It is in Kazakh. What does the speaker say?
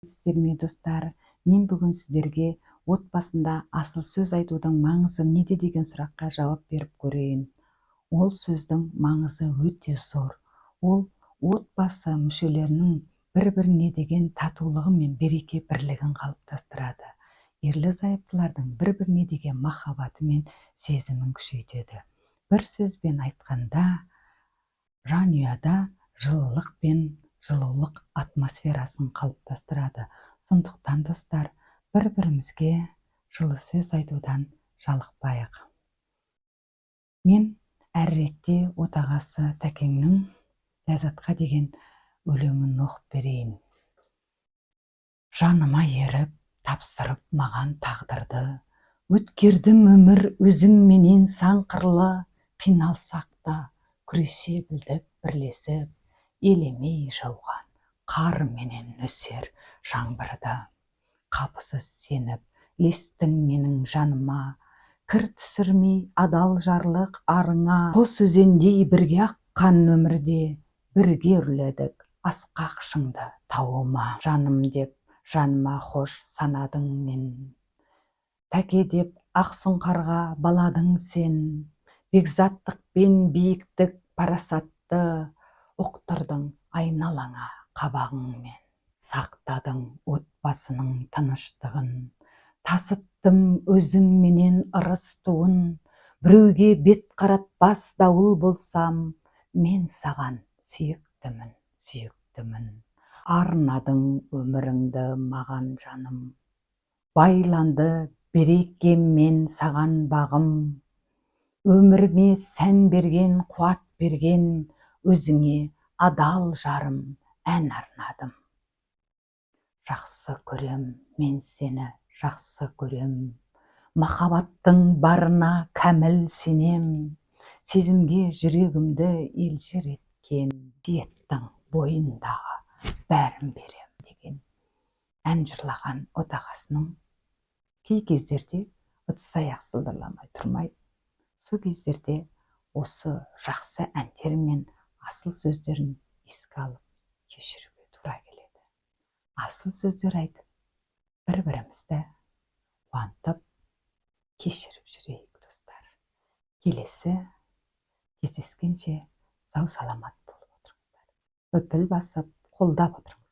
Сіздермен достар, мен бүгін сіздерге отбасында асыл сөз айтудың маңызы неде деген сұраққа жауап беріп көрейін. Ол сөздің маңызы өте зор. Ол отбасы мүшелерінің бір-біріне деген татулығы мен береке бірлігін қалыптастырады. Ерлі-зайыптылардың бір-біріне деген махаббаты мен сезімін күшейтеді. Бір сөзбен айтқанда, жанұяда жылылық пен жылулық атмосферасын қалыптастырады. Сондықтан достар, бір-бірімізге жылы сөз айтудан жалықпайық. Мен әр ретте отағасы Тәкеңнің Ләззатқа деген өлеңін оқып берейін. Жаныма еріп, тапсырып маған тағдырды, өткердім өмір өзіңменен сан қырлы, қиналсақ та күресе білдік бірлесіп, елемей жауған қар менен нөсер жаңбырды. Қапысыз сеніп, естің менің жаныма, кір түсірмей адал жарлық арыңа. Қос өзендей бірге аққан өмірде, бірге үрледік асқақ шыңды тауыма. Жаным деп жаныма хош санадың мен, Тәке деп ақсұңқарға баладың сен. Бекзаттық пен биіктік парасатты ұқтырдың айналаңа қабағыңмен. Сақтадың отбасының тыныштығын, тасыттым өзіңменен ырыс туын. Біреуге бет қаратпас дауыл болсам, мен саған сүйіктімін, сүйіктімін. Арнадың өміріңді маған жаным, байланды берекеммен саған бағым. Өміріме сән берген, қуат берген, өзіңе адал жарым ән арнадым. Жақсы көрем, мен сені жақсы көрем, махаббаттың барына кәміл сенем. Сезімге жүрегімді елжір еткен, қасиеттің бойындағы бәрін берем деген ән жырлаған отағасының кей кездерде ыдыс аяқ сылдырламай тұрмайды. Сол кездерде осы жақсы әндер мен асыл сөздерін еске алып кешіруге тура келеді. Асыл сөздер айтып, бір-бірімізді қуантып, кешіріп жүрейік достар. Келесі кездескенше сау саламат болып отырыңыздар. Өпіл басып, қолдап отырыңыздар.